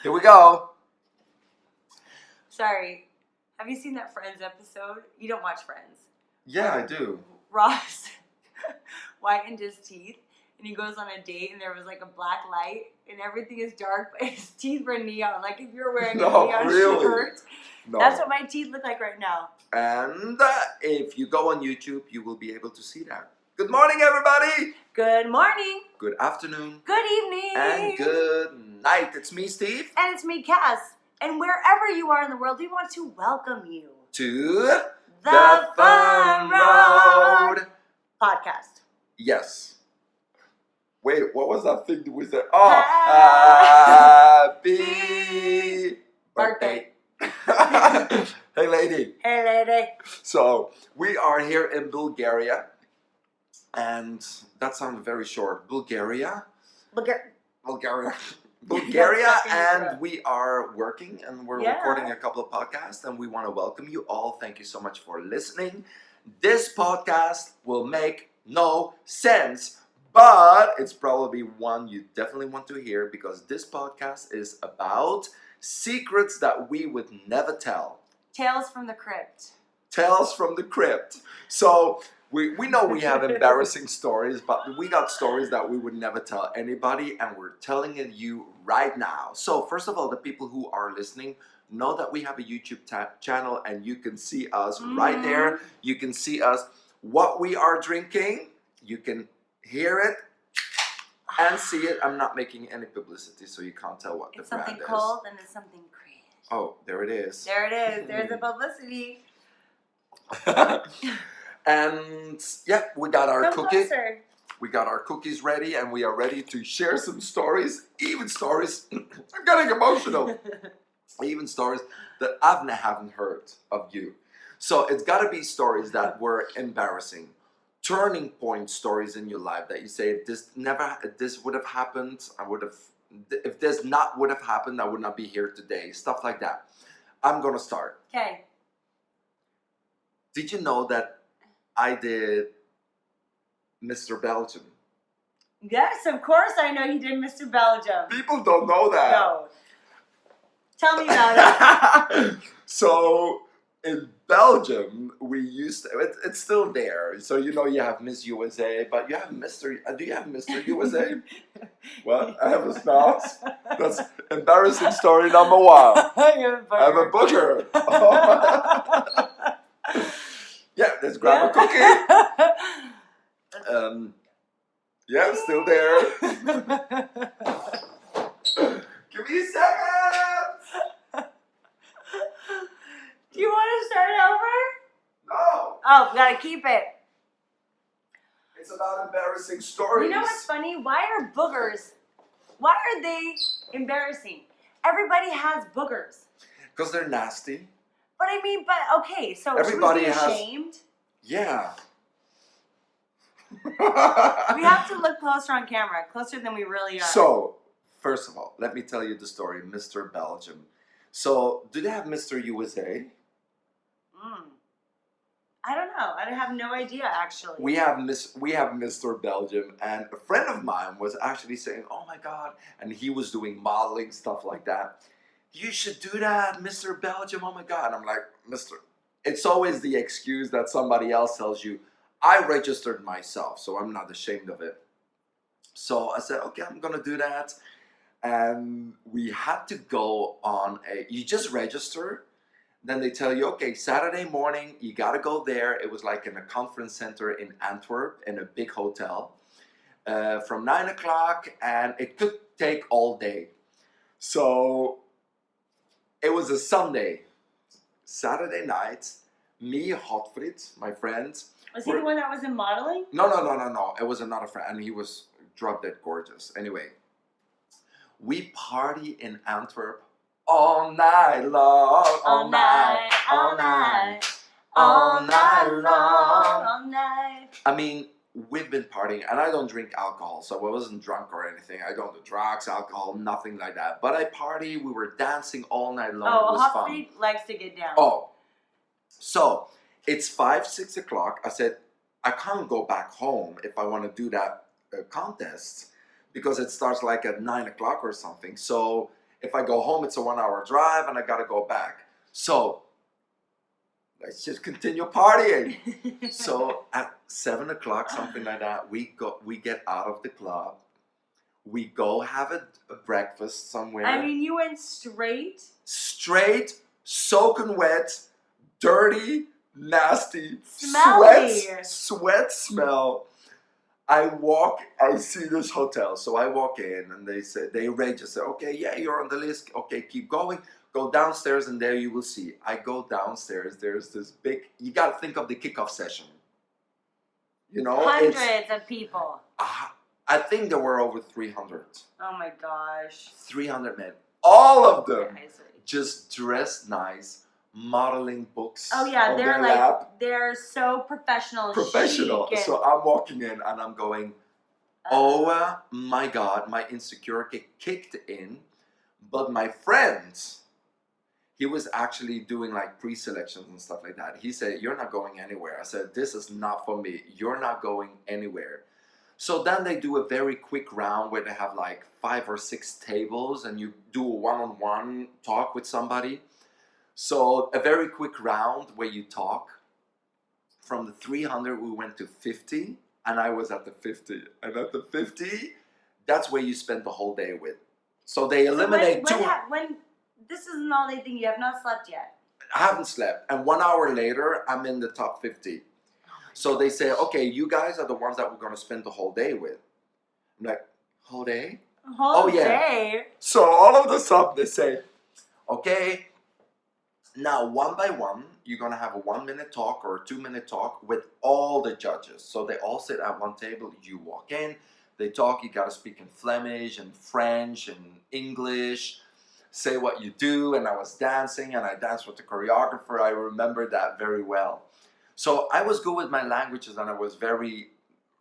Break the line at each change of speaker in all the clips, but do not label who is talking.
Here we go.
Sorry. Have you seen that Friends episode? You don't watch Friends.
Yeah, I do.
Ross whitened his teeth and he goes on a date and there was like a black light and everything is dark but his teeth were neon. Like if you're wearing a neon shirt. No. That's what my teeth look like right now.
And if you go on YouTube, you will be able to see that. Good morning, everybody.
Good morning.
Good afternoon.
Good evening.
And good night. It's me, Steve.
And it's me, Kass. And wherever you are in the world, we want to welcome you
to the Fun Road
podcast.
Yes. Wait, what was that thing that we said? Oh, happy birthday. Hey, lady.
Hey, lady.
So, we are here in Bulgaria. And that sounded very short. Bulgaria, and we are working and we're recording a couple of podcasts and we want to welcome you all. Thank you so much for listening. This podcast will make no sense, but it's probably one you definitely want to hear because this podcast is about secrets that we would never tell.
Tales from the Crypt.
Tales from the Crypt. So we know we have embarrassing stories, but we got stories that we would never tell anybody, and we're telling it you right now. So first of all, the people who are listening know that we have a YouTube channel, and you can see us right there. You can see us, what we are drinking. You can hear it and see it. I'm not making any publicity, so you can't tell what the brand is.
It's something cold and it's something crazy.
Oh, there it is.
There it is. There's the publicity.
And yeah, we got our cookies.
Closer.
We got our cookies ready, and we are ready to share some stories. Even stories. I'm getting emotional. Even stories that I haven't heard of you. So it's got to be stories that were embarrassing, turning point stories in your life that you say, if this would have happened, if this not would have happened, I would not be here today. Stuff like that. I'm gonna start.
Okay.
Did you know that I did Mr. Belgium?
Yes, of course I know you did Mr. Belgium.
People don't know that.
No. Tell me about it.
So, in Belgium, we used to, it's still there. So, you know, you have Miss USA, but you have Mr. Do you have Mr. USA? What? I have a snot. That's embarrassing story number one. I have a booger. Yeah, let's grab a cookie. Yeah, still there. Give me a second.
Do you want to start over?
No.
Oh, we gotta keep it.
It's about embarrassing stories.
You know what's funny? Why are they embarrassing? Everybody has boogers.
Because they're nasty.
But I mean, okay, so
everybody
should we be
has,
ashamed?
Yeah.
We have to look closer on camera, closer than we really are.
So, first of all, let me tell you the story, Mr. Belgium. So, do they have Mr. USA?
I don't know. I have no idea, actually.
We have Mr. Belgium, and a friend of mine was actually saying, "Oh my God," and he was doing modeling stuff like that. You should do that, Mr. Belgium. Oh my God. And I'm like, Mr. It's always the excuse that somebody else tells you. I registered myself, so I'm not ashamed of it. So I said, okay, I'm going to do that. And we had to go on you just register. Then they tell you, okay, Saturday morning, you got to go there. It was like in a conference center in Antwerp in a big hotel from 9 o'clock. And it could take all day. So it was a Sunday. Saturday night, me, Hotfried, my friend.
Was he the one that was in modeling?
No. It was another friend, and he was drop dead gorgeous. Anyway, we party in Antwerp all night long. All night long. I mean, we've been partying, and I don't drink alcohol, so I wasn't drunk or anything. I don't do drugs, alcohol, nothing like that. But I party, we were dancing all night long. It was fun.
Hotfried likes to get down.
Oh, so it's 5, 6 o'clock. I said, I can't go back home if I want to do that contest because it starts like at 9 o'clock or something. So If I go home, it's a 1 hour drive and I gotta go back. So let's just continue partying. So at 7 o'clock, something like that, we get out of the club. We go have a breakfast somewhere.
I mean, you went straight,
soaking wet, dirty, nasty,
smelly,
sweat smell. I see this hotel, so I walk in and they just say, okay, yeah, you're on the list. Okay, keep going. Go downstairs and there you will see. I go downstairs. There's this big. You got to think of the kickoff session. You know,
hundreds of people.
I think there were over 300.
Oh my gosh.
300 men. All of them just dressed nice, modeling books.
Oh yeah, they're like lap. They're so professional. Chic.
So I'm walking in and I'm going, oh my God, my insecurity kicked in. But my friend, he was actually doing like pre-selections and stuff like that. He said, you're not going anywhere. I said, this is not for me. You're not going anywhere. So then they do a very quick round where they have like 5 or 6 tables and you do a one-on-one talk with somebody. So a very quick round where you talk. From the 300, we went to 50 and I was at the 50. And at the 50, that's where you spend the whole day with. So they eliminate
when this isn't all they think, you have not slept yet.
I haven't slept. And 1 hour later, I'm in the top 50. So they say, okay, you guys are the ones that we're going to spend the whole day with. I'm like, whole day?
Whole day?
So all of a sudden they say, okay, now one by one, you're going to have a 1-minute talk or a 2-minute talk with all the judges. So they all sit at one table. You walk in, they talk, you got to speak in Flemish and French and English, say what you do. And I was dancing and I danced with the choreographer. I remember that very well. So I was good with my languages and I was very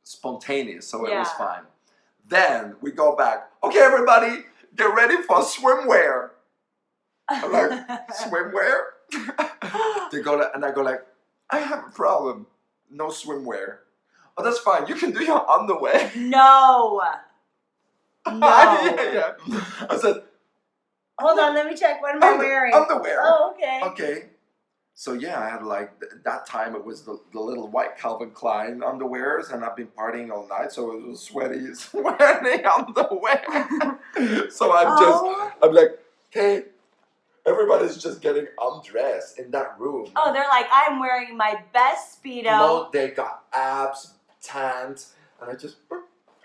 spontaneous, so it was fine. Then we go back. Okay, everybody, get ready for swimwear. I'm like, swimwear? And I go like, I have a problem. No swimwear. Oh, that's fine. You can do your underwear.
No.
Yeah. I said,
hold on, let me check. What am I wearing?
Underwear.
Oh, okay.
Okay. So yeah, I had like, that time it was the little white Calvin Klein underwears and I've been partying all night, so it was sweaty underwear. So I'm like, hey, everybody's just getting undressed in that room.
Oh, they're like, I'm wearing my best Speedo.
No, they got abs, tanned, and I just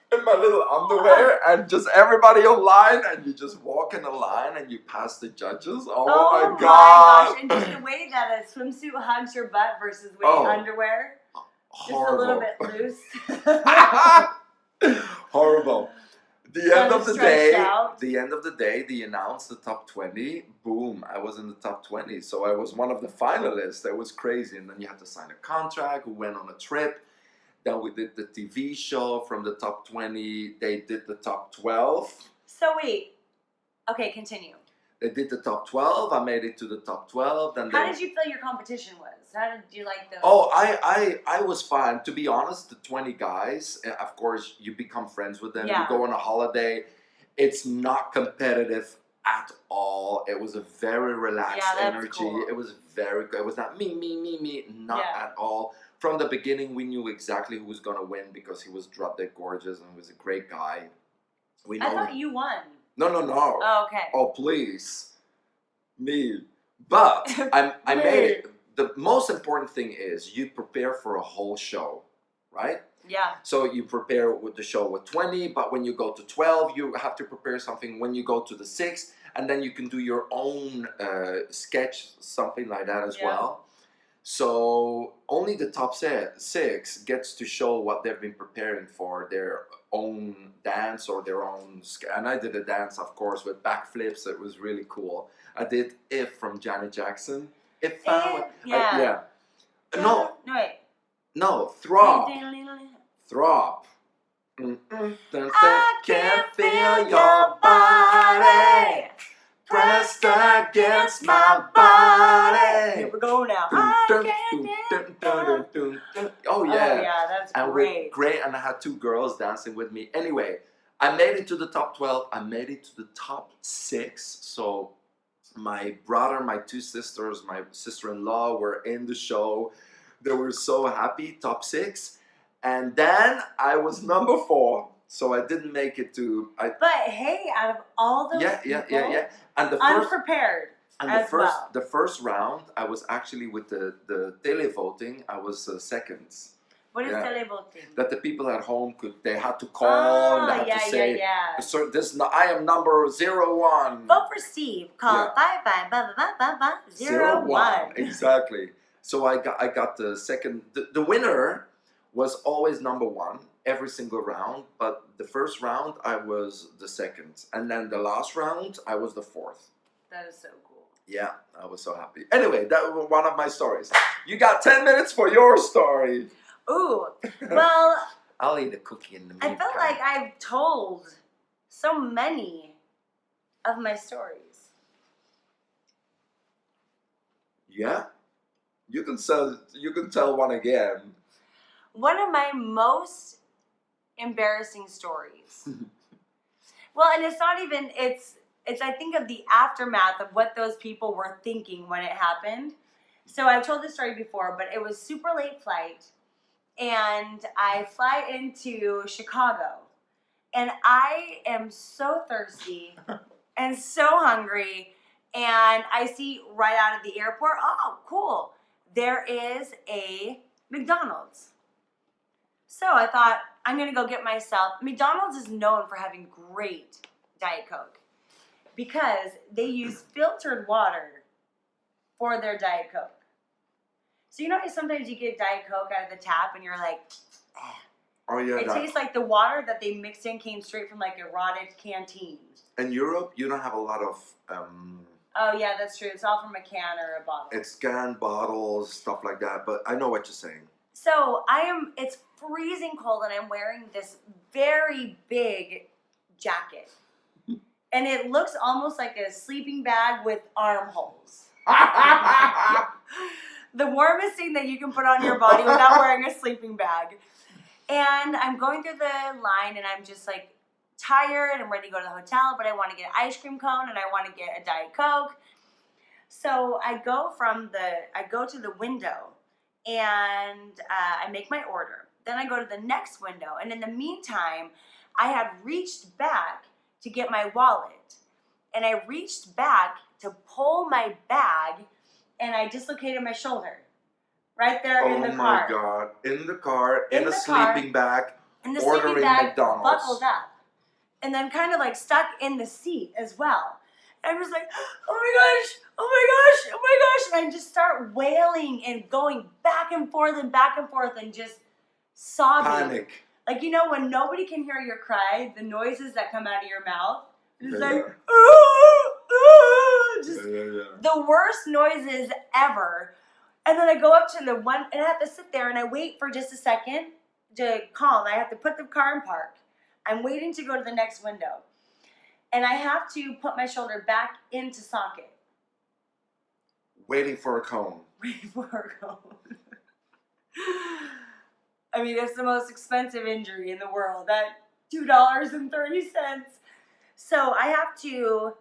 in my little underwear and just everybody online and you just walk in a line and you pass the judges. Oh my gosh.
And just the way that a swimsuit hugs your butt versus wearing underwear.
Horrible.
Just a little bit loose.
Horrible. The end of the day, they announced the top 20. Boom, I was in the top 20. So I was one of the finalists. That was crazy. And then you had to sign a contract. We went on a trip. Then we did the TV show from the top 20. They did the top 12.
So wait. Okay, continue.
They did the top 12. I made it to the top 12. Then
how did you feel your competition was? How did you like the...
Oh, I was fine. To be honest, the 20 guys, of course, you become friends with them. Yeah. You go on a holiday. It's not competitive at all. It was a very relaxed energy. Cool. It was very good. It was not me. Not at all. From the beginning, we knew exactly who was going to win because he was drop dead gorgeous and was a great guy.
I thought you won.
No.
Oh, okay.
Oh, please. Me. But I made it. The most important thing is you prepare for a whole show, right?
Yeah.
So you prepare with the show with 20, but when you go to 12, you have to prepare something. When you go to the 6, and then you can do your own sketch, something like that as well. So only the top 6 gets to show what they've been preparing for their own dance or their own. And I did a dance, of course, with backflips. It was really cool. I did If from Janet Jackson. No, Throb. Throb. I can feel your body pressed against my body.
Here we go now.
Oh yeah,
that's great.
Great, and I had 2 girls dancing with me. Anyway, I made it to the top 12. I made it to the top 6. So my brother, my 2 sisters, my sister-in-law were in the show. They were so happy, top 6. And then I was number 4. So I didn't make it to...
But hey, out of all those people,
And the
unprepared
the first round, I was actually with the televoting, I was second.
What is televoting?
That the people at home they had to call and they had to say, "Sir, I am number 01.
Vote for Steve. Call 555
Exactly. So I got the second. The winner was always number 1 every single round, but the first round I was the second, and then the last round I was the 4th.
That is so cool.
Yeah, I was so happy. Anyway, that was one of my stories. You got 10 minutes for your story.
Ooh, well...
I'll eat a cookie in the meantime.
I felt like I've told so many of my stories.
Yeah? You can tell one again.
One of my most embarrassing stories. Well, and it's not even... It's I think of the aftermath of what those people were thinking when it happened. So I've told this story before, but it was super late flight. And I fly into Chicago. And I am so thirsty and so hungry. And I see right out of the airport, oh, cool. There is a McDonald's. So I thought, I'm going to go get myself. McDonald's is known for having great Diet Coke. Because they use filtered water for their Diet Coke. So you know how sometimes you get Diet Coke out of the tap and you're like,
oh yeah.
It tastes like the water that they mixed in came straight from like a rotted canteen.
In Europe, you don't have a lot of...
oh yeah, that's true. It's all from a can or a bottle.
It's canned bottles, stuff like that. But I know what you're saying.
So it's freezing cold and I'm wearing this very big jacket. And it looks almost like a sleeping bag with armholes. The warmest thing that you can put on your body without wearing a sleeping bag. And I'm going through the line and I'm just like tired. I'm ready to go to the hotel, but I want to get an ice cream cone and I want to get a Diet Coke. So I go to the window and I make my order. Then I go to the next window. And in the meantime, I had reached back to get my wallet. And I reached back to pull my bag and I dislocated my shoulder. Right there in the car.
Oh my God. In the car, in a sleeping bag,
in the
ordering
sleeping bag,
McDonald's.
buckled up. And then kind of like stuck in the seat as well. And I'm just like, oh my gosh, oh my gosh, oh my gosh. And I just start wailing and going back and forth and just sobbing.
Panic.
Like, you know, when nobody can hear your cry, the noises that come out of your mouth, it's like, just the worst noises ever. And then I go up to the one, and I have to sit there, and I wait for just a second to calm. I have to put the car in park. I'm waiting to go to the next window. And I have to put my shoulder back into socket.
Waiting for a cone.
Waiting for a cone. I mean, it's the most expensive injury in the world. That $2.30. So I have to,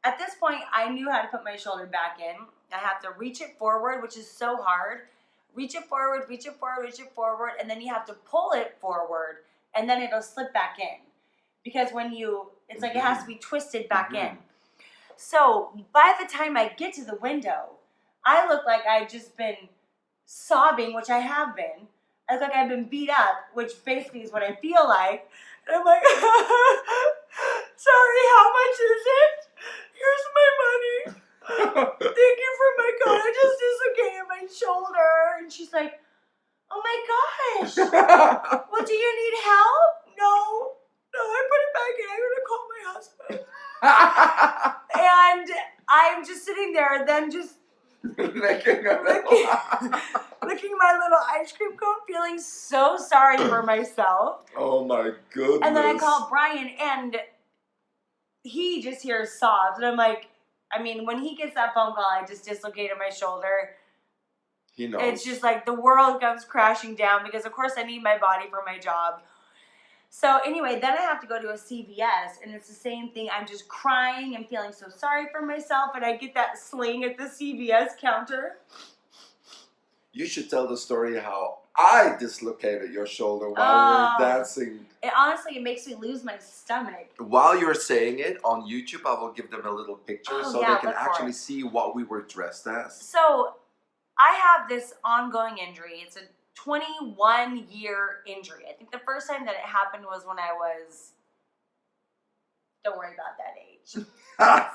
at this point, I knew how to put my shoulder back in. I have to reach it forward, which is so hard. Reach it forward, reach it forward, reach it forward, and then you have to pull it forward, and then it'll slip back in. Because when it's like it has to be twisted back in. So by the time I get to the window, I look like I've just been sobbing, which I have been. I look like I've been beat up, which basically is what I feel like. And I'm like, sorry, how much is it? Here's my money. Thank you for my coat. I just dislocated my shoulder. And she's like, oh my gosh. Well, do you need help? No, I put it back in. I'm going to call my husband. And I'm just sitting there, then just licking my little ice cream cone, feeling so sorry for myself.
Oh my goodness.
And then I call Brian, and he just hears sobs. And I'm like, I mean, when he gets that phone call, I just dislocated my shoulder.
He knows.
It's just like the world comes crashing down because, of course, I need my body for my job. So anyway, then I have to go to a CVS, and it's the same thing. I'm just crying and feeling so sorry for myself, and I get that sling at the CVS counter.
You should tell the story how I dislocated your shoulder while we were dancing.
Honestly, it makes me lose my stomach.
While you're saying it on YouTube, I will give them a little picture so they can actually see what we were dressed as.
So I have this ongoing injury. It's a 21-year injury. I think the first time that it happened was when I was, don't worry about that age,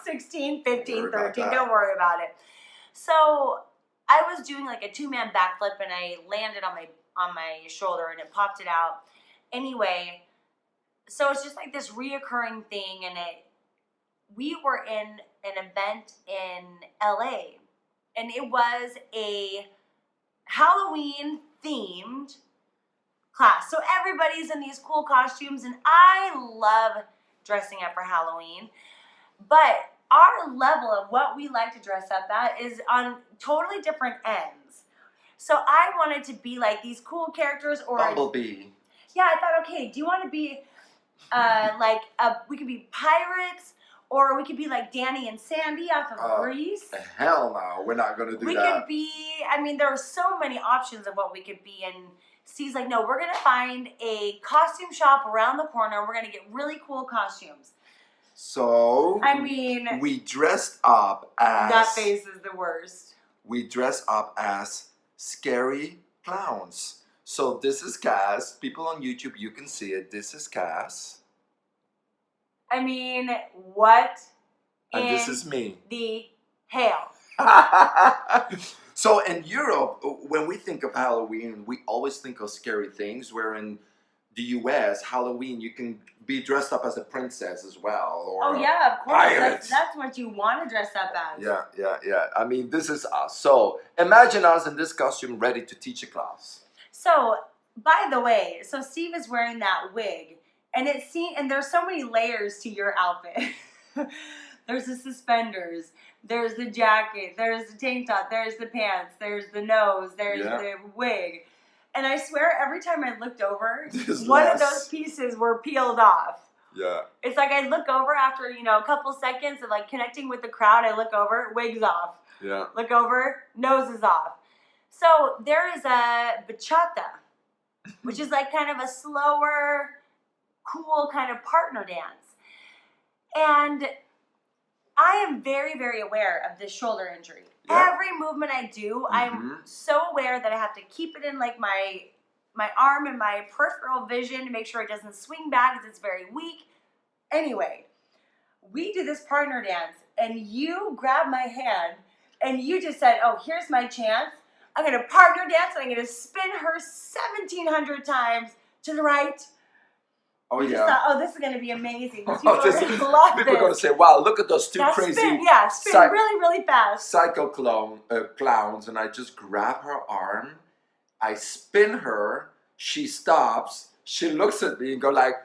16, 15, 13, don't worry about it. So I was doing like a 2-man backflip and I landed on my shoulder and it popped it out. Anyway, so it's just like this reoccurring thing, and we were in an event in LA, and it was a Halloween themed class. So everybody's in these cool costumes, and I love dressing up for Halloween. But our level of what we like to dress up at is on totally different ends. So I wanted to be like these cool characters, or
Bumblebee.
Yeah, I thought, okay, do you want to be we could be pirates, or we could be like Danny and Sandy off of Grease.
Hell no, we're not going to do that.
We could be, I mean, there are so many options of what we could be, and Steve's like, no, we're going to find a costume shop around the corner, we're going to get really cool costumes.
So,
I mean,
we dressed up as...
That face is the worst.
We dressed up as scary clowns. So this is Kass. People on YouTube, you can see it. This is Kass.
I mean, what?
And this is me.
The hell.
So in Europe, when we think of Halloween, we always think of scary things. Where in the US, Halloween, you can be dressed up as a princess as well. Or
yeah, of course. That's what you want to dress up as.
Yeah. I mean, this is us. So imagine us in this costume ready to teach a class.
So, by the way, so Steve is wearing that wig. And there's so many layers to your outfit. There's the suspenders, there's the jacket, there's the tank top, there's the pants, there's the nose, there's the wig. And I swear every time I looked over, one of those pieces were peeled off.
Yeah.
It's like I look over after, a couple seconds of like connecting with the crowd, I look over, wig's off.
Yeah.
Look over, nose is off. So there is a bachata, which is like kind of a slower, cool kind of partner dance. And I am very, very aware of this shoulder injury. Yeah. Every movement I do, I'm so aware that I have to keep it in like my arm and my peripheral vision to make sure it doesn't swing back because it's very weak. Anyway, we do this partner dance and you grabbed my hand and you just said, oh, here's my chance. I'm going to partner dance and I'm going to spin her 1,700 times to the right.
Oh,
you
yeah.
Thought, this is going to be amazing. People are going to love this.
People are going to say, wow, look at those two crazy...
Spin really, really fast.
Psycho clowns. And I just grab her arm. I spin her. She stops. She looks at me and go like,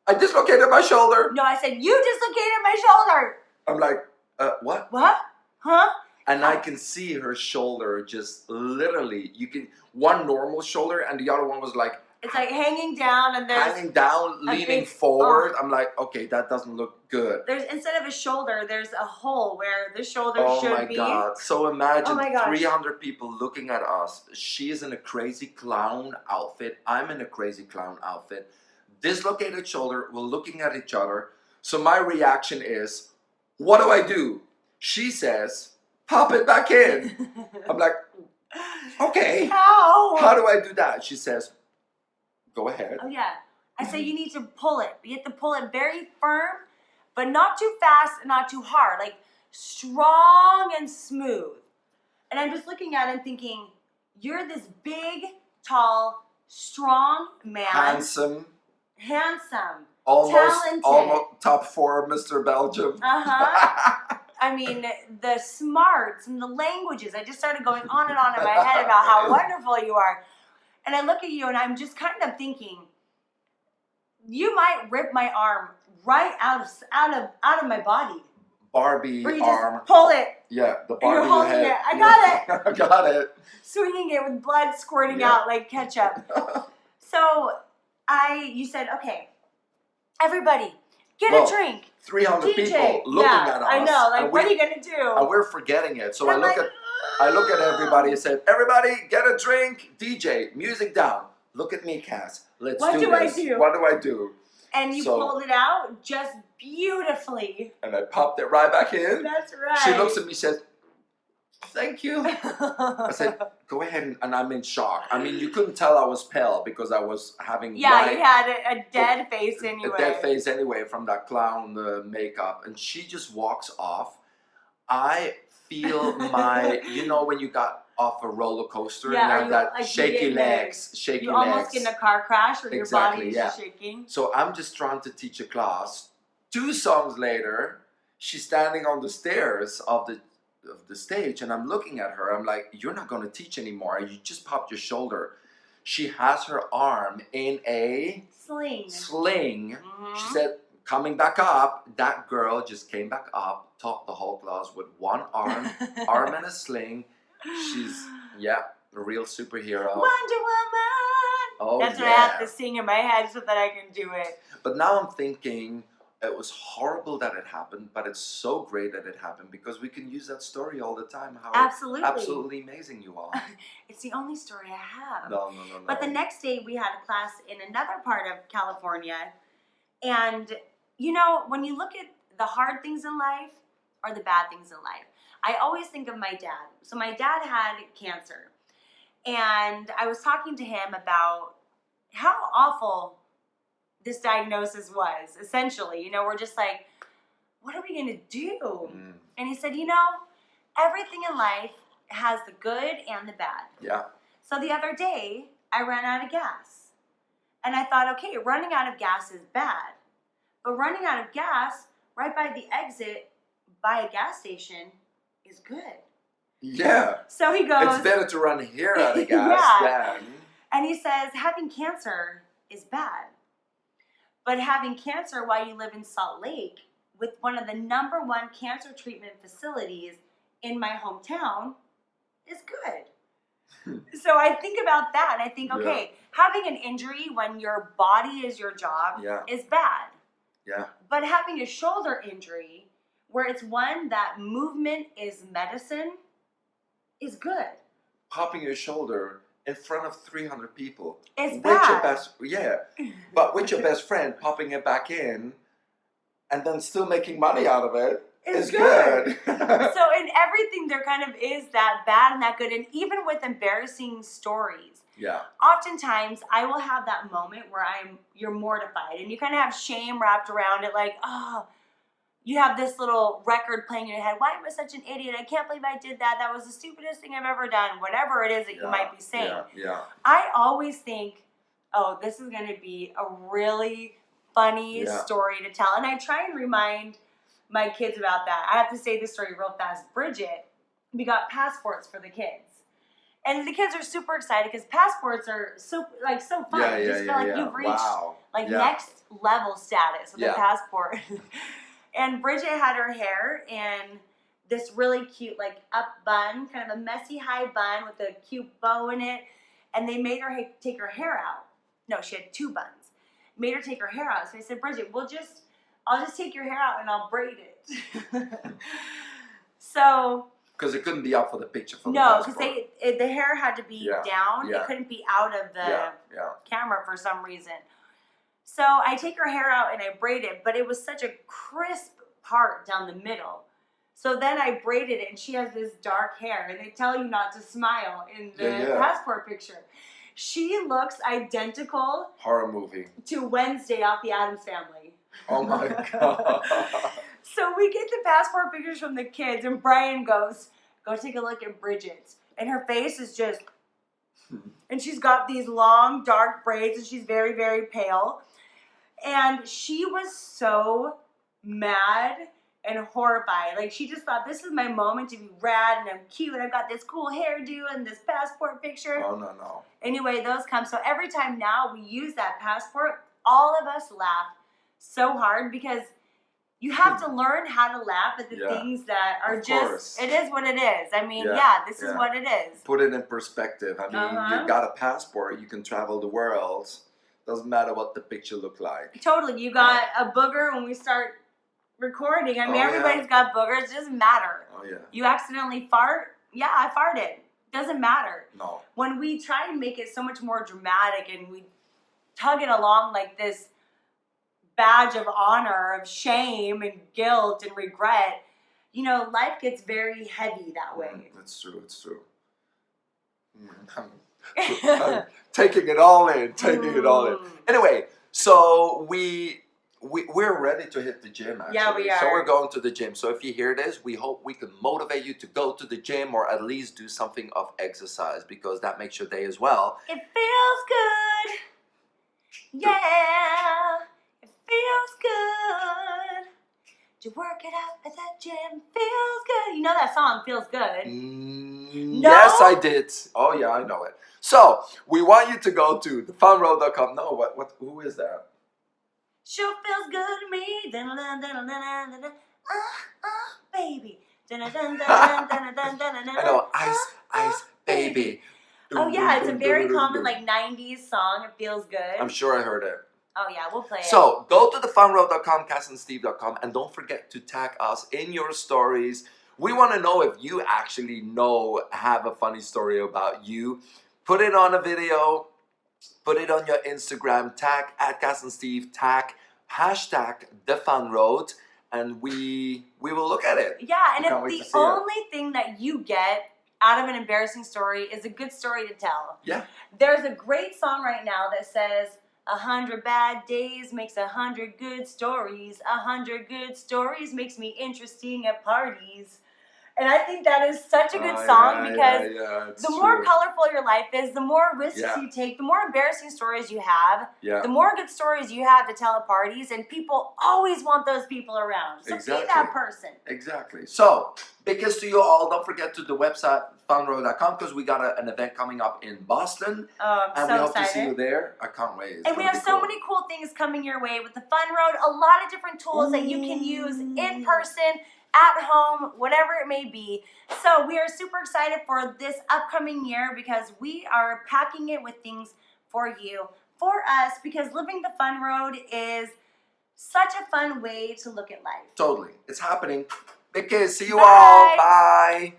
I dislocated my shoulder.
No, I said, you dislocated my shoulder.
I'm like, what?
What? Huh?
And I can see her shoulder just literally, one normal shoulder and the other one was like,
it's like hanging down and there's...
Hanging down, leaning forward. I'm like, okay, that doesn't look good.
Instead of a shoulder, there's a hole where the shoulder should be.
Oh my God. So imagine
300
people looking at us. She is in a crazy clown outfit. I'm in a crazy clown outfit. Dislocated shoulder. We're looking at each other. So my reaction is, what do? She says, pop it back in. I'm like, okay. How do I do that? She says, go ahead.
Oh, yeah. I say you need to pull it. You have to pull it very firm, but not too fast and not too hard. Like strong and smooth. And I'm just looking at him thinking, you're this big, tall, strong man.
Handsome.
Talented.
Almost top 4 Mr. Belgium.
I mean, the smarts and the languages. I just started going on and on in my head about how wonderful you are. And I look at you and I'm just kind of thinking, you might rip my arm right out of my body.
Barbie
or you
arm.
Just pull it.
Yeah, the Barbie
and you're holding
head.
it. I got it.
I got it.
Swinging it with blood squirting out like ketchup. So you said, okay, everybody, get a drink.
300
DJ.
people looking at us.
I know, like, what are you going to do?
And we're forgetting it. So I look at everybody and said, everybody, get a drink. DJ, music down. Look at me, Cass. Let's do this. What do I do?
And you pulled it out just beautifully.
And I popped it right back in.
That's right.
She looks at me and says, thank you. I said, go ahead. And I'm in shock. I mean, you couldn't tell I was pale because I was having
you had a dead face anyway.
A dead face anyway from that clown makeup. And she just walks off. I feel my, when you got off a roller coaster and you have that like shaky legs. You
almost get in a car crash where your body is just shaking.
So I'm just trying to teach a class. 2 songs later, she's standing on the stairs of the stage and I'm looking at her. I'm like, you're not going to teach anymore. You just popped your shoulder. She has her arm in a sling. Mm-hmm. She said, coming back up, that girl just came back up, taught the whole class with one arm in a sling. She's, a real superhero.
Wonder Woman!
Oh,
that's what I have to sing in my head so that I can do it.
But now I'm thinking, it was horrible that it happened, but it's so great that it happened because we can use that story all the time. How absolutely amazing you are.
It's the only story I have.
No.
But the next day we had a class in another part of California. And, when you look at the hard things in life or the bad things in life, I always think of my dad. So my dad had cancer. And I was talking to him about how awful this diagnosis was, essentially. We're just like, what are we going to do? Mm. And he said, everything in life has the good and the bad.
Yeah.
So the other day, I ran out of gas. And I thought, okay, running out of gas is bad. But running out of gas right by the exit by a gas station is good.
Yeah.
So he goes,
it's better to run here out of gas than...
And he says, having cancer is bad. But having cancer while you live in Salt Lake with one of the #1 cancer treatment facilities in my hometown is good. So I think about that and I think, okay, having an injury when your body is your job is bad.
Yeah.
But having a shoulder injury where it's one that movement is medicine is good.
Popping your shoulder in front of 300 people.
It's bad.
But with your best friend, popping it back in and then still making money out of it is good.
So in everything, there kind of is that bad and that good. And even with embarrassing stories, oftentimes I will have that moment where you're mortified and you kind of have shame wrapped around it, like, oh, you have this little record playing in your head. Why am I such an idiot? I can't believe I did that. That was the stupidest thing I've ever done. Whatever it is that you might be saying. I always think, oh, this is going to be a really funny story to tell. And I try and remind my kids about that. I have to say this story real fast. Bridget, we got passports for the kids. And the kids are super excited because passports are so fun. You just feel like you've reached next level status with a passport. And Bridget had her hair in this really cute up bun, kind of a messy high bun with a cute bow in it. And they made her take her hair out. No, she had 2 buns. Made her take her hair out. So I said, Bridget, I'll just take your hair out and I'll braid it. So...
Because it couldn't be up for the picture for the passport.
No, because the hair had to be down. It couldn't be out of the camera for some reason. So I take her hair out and I braid it, but it was such a crisp part down the middle. So then I braided it and she has this dark hair and they tell you not to smile in the passport picture. She looks identical.
Horror movie.
To Wednesday off the Addams Family.
Oh my God.
So we get the passport pictures from the kids and Brian goes, go take a look at Bridget's. And her face is just, and she's got these long dark braids and she's very, very pale. And she was so mad and horrified. Like she just thought, this is my moment to be rad and I'm cute and I've got this cool hairdo and this passport picture.
Oh, no.
Anyway, those come. So every time now we use that passport, all of us laugh so hard because you have to learn how to laugh at the things that are just, it is what it is. I mean, this is what it is.
Put it in perspective. I mean, you got a passport, you can travel the world. Doesn't matter what the picture look like.
Totally. You got a booger when we start recording. I mean, everybody's got boogers. It doesn't matter.
Oh, yeah.
You accidentally fart? Yeah, I farted. Doesn't matter.
No.
When we try and make it so much more dramatic and we tug it along like this badge of honor, of shame and guilt and regret, you know, life gets very heavy that way.
It's true. It's true. I'm taking it all in. Anyway, so we're ready to hit the gym, actually.
Yeah, we are.
So we're going to the gym. So if you hear this, we hope we can motivate you to go to the gym or at least do something of exercise because that makes your day as well.
It feels good. Yeah. It feels good. To work it out at that gym feels good. You know that song, Feels Good? No?
Yes, I did. Oh, yeah, I know it. So, we want you to go to thefunroad.com. No, who is that?
Sure feels good to me. Baby.
I know, ice, baby.
Oh, yeah, it's a very common, like, 90s song. It feels good.
I'm sure I heard it.
Oh, yeah, we'll play it.
So, go to thefunroad.com, kassandsteve.com, and don't forget to tag us in your stories. We want to know if you actually have a funny story about you. Put it on a video, put it on your Instagram, tag at Kass and Steve, tag hashtag thefunroad, and we will look at it.
Yeah, and if the only thing that you get out of an embarrassing story is a good story to tell.
Yeah.
There's a great song right now that says, 100 bad days makes 100 good stories. 100 good stories makes me interesting at parties. And I think that is such a good song because the more colorful your life is, the more risks you take, the more embarrassing stories you have, the more good stories you have to tell at parties, and people always want those people around. So be that person.
Exactly. So, big kiss to you all. Don't forget to the website, funroad.com, because we got an event coming up in Boston. And we hope to see you there. I can't wait.
And we have so many cool things coming your way with the Fun Road. A lot of different tools that you can use in person, at home, whatever it may be. So we are super excited for this upcoming year because we are packing it with things for you, for us, because living the Fun Road is such a fun way to look at life.
Totally. It's happening. Big kiss. See you all. Bye.